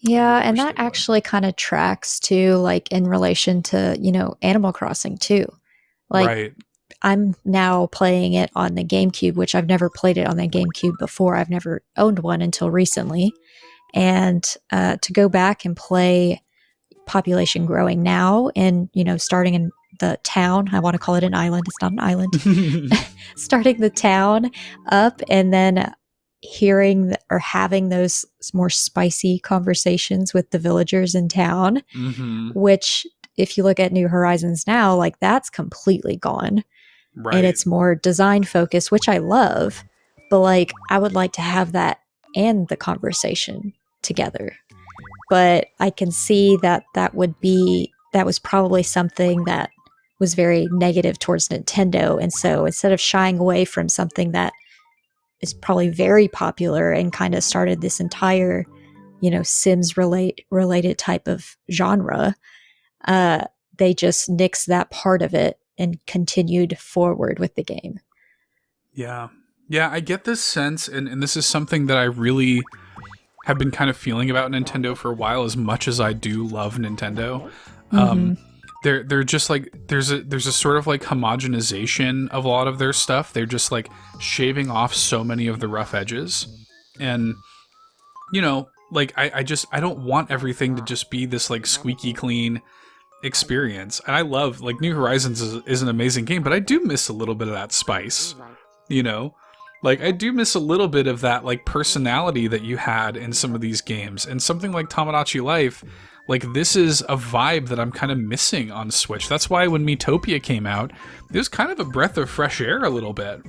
Yeah, and that actually kind of tracks to like in relation to, you know, Animal Crossing too. Like Right. I'm now playing it on the GameCube, which I've never played it on the GameCube before. I've never owned one until recently. And to go back and play population growing now and, you know, starting in the town, I want to call it an island. It's not an island. Starting the town up and then hearing or having those more spicy conversations with the villagers in town, which if you look at New Horizons now, like that's completely gone. Right. And it's more design focused, which I love, but like I would like to have that and the conversation together. But I can see that that was probably something that was very negative towards Nintendo. And so instead of shying away from something that is probably very popular and kind of started this entire, you know, Sims related type of genre, they just nixed that part of it and continued forward with the game. Yeah. Yeah, I get this sense, and this is something that I really have been kind of feeling about Nintendo for a while, as much as I do love Nintendo. They're just like, there's a sort of like homogenization of a lot of their stuff. They're just like shaving off so many of the rough edges. And, you know, like I don't want everything to just be this like squeaky clean experience. And I love, like, New Horizons is an amazing game, but I do miss a little bit of that spice, you know? Like, I do miss a little bit of that, like, personality that you had in some of these games. And something like Tomodachi Life, like, this is a vibe that I'm kind of missing on Switch. That's why when Miitopia came out, it was kind of a breath of fresh air a little bit.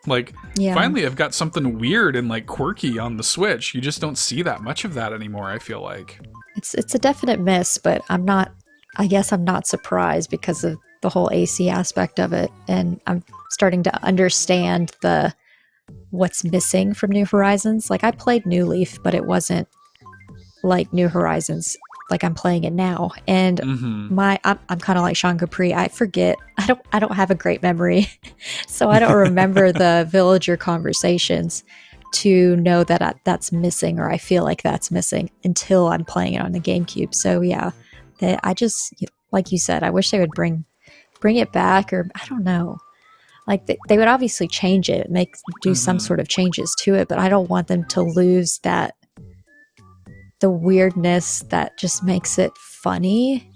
Like, finally I've got something weird and, like, quirky on the Switch. You just don't see that much of that anymore, I feel like. It's a definite miss, but I guess I'm not surprised because of the whole AC aspect of it. And I'm starting to understand what's missing from New Horizons. Like I played New Leaf, but it wasn't like New Horizons like I'm playing it now. And I'm kind of like Sean Capri. I forget. I don't have a great memory. So I don't remember the villager conversations to know that that's missing, or I feel like that's missing until I'm playing it on the GameCube. So yeah, I just, like you said, I wish they would bring it back, or I don't know. Like they would obviously change it, do some sort of changes to it, but I don't want them to lose the weirdness that just makes it funny.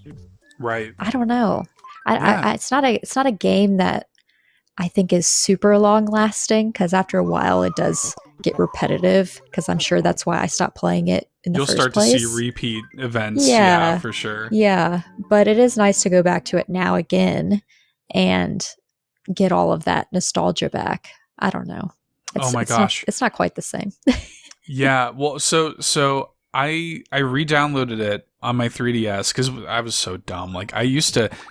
Right. I don't know. It's not a game that I think is super long lasting, because after a while it does get repetitive, because I'm sure that's why I stopped playing it in the first place. You'll start to see repeat events. Yeah, for sure. Yeah, but it is nice to go back to it now again and get all of that nostalgia back. I don't know. Oh my gosh. It's not quite the same. Yeah, well, so I re-downloaded it on my 3DS because I was so dumb. Like,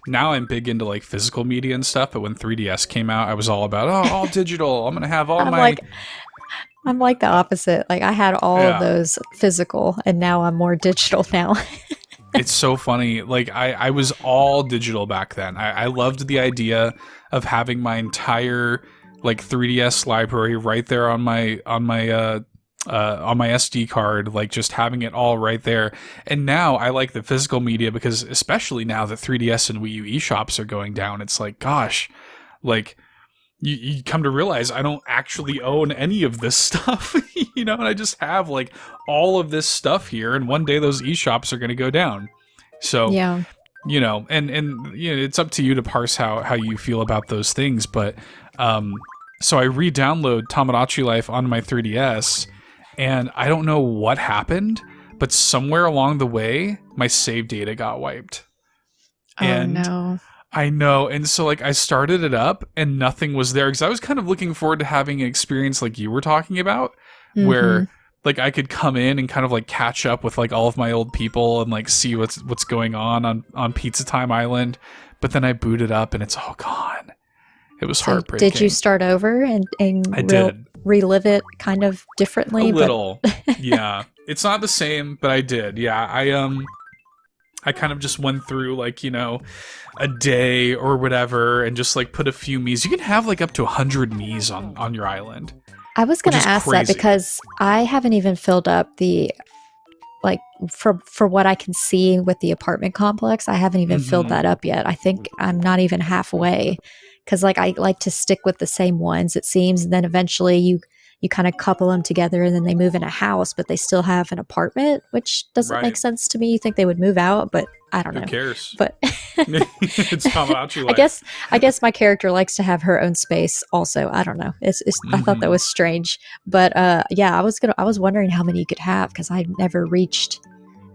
now I'm big into like physical media and stuff, but when 3DS came out, I was all about, all digital. I'm going to have all I'm like the opposite. Like I had all of those physical, and now I'm more digital now. It's so funny. Like I was all digital back then. I loved the idea of having my entire like 3DS library right there on my SD card, like just having it all right there. And now I like the physical media because especially now that 3DS and Wii U eShops are going down, it's like, gosh, like you come to realize I don't actually own any of this stuff, you know, and I just have like all of this stuff here, and one day those eShops are going to go down. So, Yeah. you know, and you know, it's up to you to parse how you feel about those things. But so I re-download Tomodachi Life on my 3DS, and I don't know what happened, but somewhere along the way, my save data got wiped. And oh no. I know. And so like I started it up and nothing was there, because I was kind of looking forward to having an experience like you were talking about, where like I could come in and kind of like catch up with like all of my old people and like see what's going on Pizza Time Island. But then I booted up and it's all gone. It was heartbreaking. Did you start over and I did relive it kind of differently? A little. Yeah. It's not the same, but I did. Yeah. I kind of just went through like, you know, a day or whatever and just like put a few Miis. You can have like up to 100 Miis on your island. I was going to ask crazy. that because I haven't even filled up the, like, for what I can see with the apartment complex, I haven't even filled that up yet. I think I'm not even halfway, because like I like to stick with the same ones, it seems, and then eventually you kind of couple them together and then they move in a house, but they still have an apartment, which doesn't make sense to me. You think they would move out, but I don't know. Who cares? But it's Tomodachi Life. I guess my character likes to have her own space also. I don't know. It's I thought that was strange. But yeah, I was wondering how many you could have, because I've never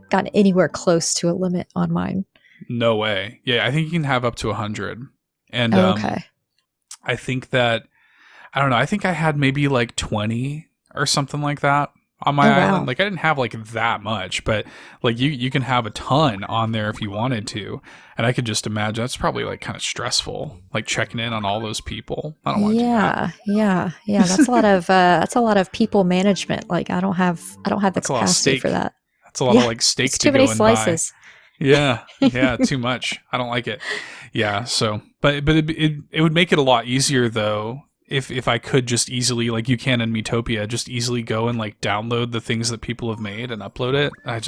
gotten anywhere close to a limit on mine. No way. Yeah, I think you can have up to 100. And okay. I think that, I don't know, I think I had maybe like 20 or something like that on my island. Wow. Like I didn't have like that much, but like you can have a ton on there if you wanted to. And I could just imagine that's probably like kind of stressful, like checking in on all those people. I don't want to do that. Yeah. That's a lot of people management. Like I don't have the capacity for that. That's a lot of like steak it's to too many go and slices. buy. Yeah, too much. I don't like it. Yeah, so but it would make it a lot easier though if I could just easily, like you can in Metopia, just easily go and like download the things that people have made and upload it. I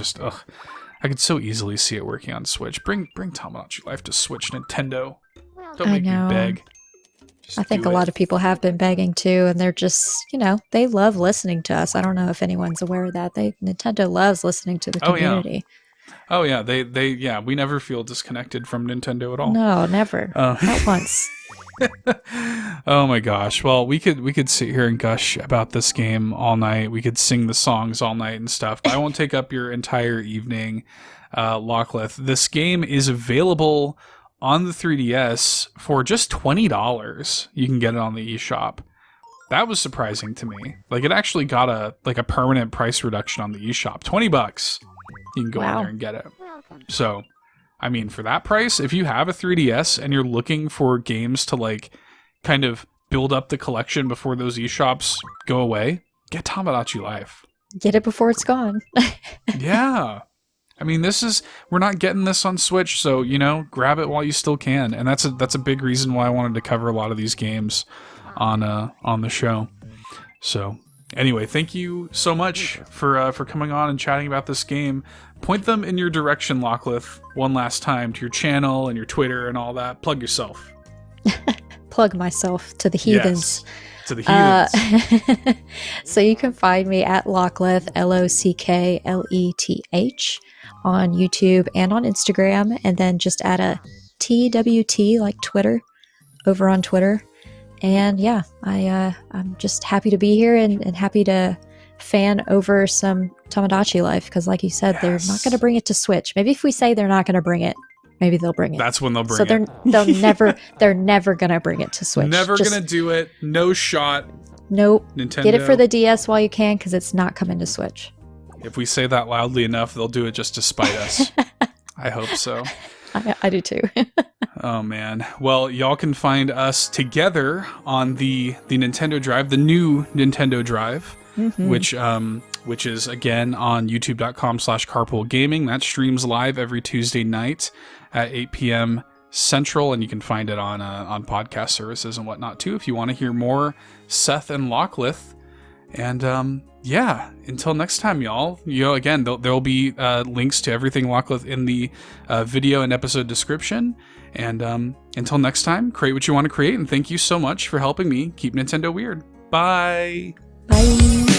could so easily see it working on Switch. Bring Tomodachi Life to Switch, Nintendo. Don't make me beg. I think a lot of people have been begging too, and they're just, you know, they love listening to us. I don't know if anyone's aware of that. Nintendo loves listening to the community. Oh yeah, they we never feel disconnected from Nintendo at all. No, never. Not once. Oh my gosh. Well, we could sit here and gush about this game all night. We could sing the songs all night and stuff. But I won't take up your entire evening, Lockleth. This game is available on the 3DS for just $20. You can get it on the eShop. That was surprising to me. Like it actually got a permanent price reduction on the eShop. $20. You can go in there and get it. So, I mean, for that price, if you have a 3DS and you're looking for games to like kind of build up the collection before those eShops go away, get Tomodachi Life. Get it before it's gone. Yeah. I mean, we're not getting this on Switch, so, you know, grab it while you still can. And that's a big reason why I wanted to cover a lot of these games on the show. So, anyway, thank you so much for coming on and chatting about this game. Point them in your direction, Lockleth, one last time, to your channel and your Twitter and all that. Plug yourself. Plug myself to the heathens. Yes, to the heathens. So you can find me at Lockleth, Lockleth, on YouTube and on Instagram, and then just add a TWT, like Twitter, over on Twitter. And yeah, I'm just happy to be here and happy to fan over some Tomodachi Life, because like you said, they're not going to bring it to Switch. Maybe if we say they're not going to bring it, maybe they'll bring it. That's when they'll bring it. So they're never going to bring it to Switch. Never going to do it. No shot. Nope. Nintendo. Get it for the DS while you can, because it's not coming to Switch. If we say that loudly enough, they'll do it just to spite us. I hope so. I do too. Oh man. Well, y'all can find us together on the Nintendo Drive, the new Nintendo Drive, which is again on youtube.com/carpoolgaming. That streams live every Tuesday night at 8 p.m. Central, and you can find it on podcast services and whatnot too if you want to hear more Seth and Lockleth. And yeah, until next time, y'all. Again, there'll be links to everything Lockleth in the video and episode description. And until next time, create what you want to create, and thank you so much for helping me keep Nintendo weird. Bye. Bye.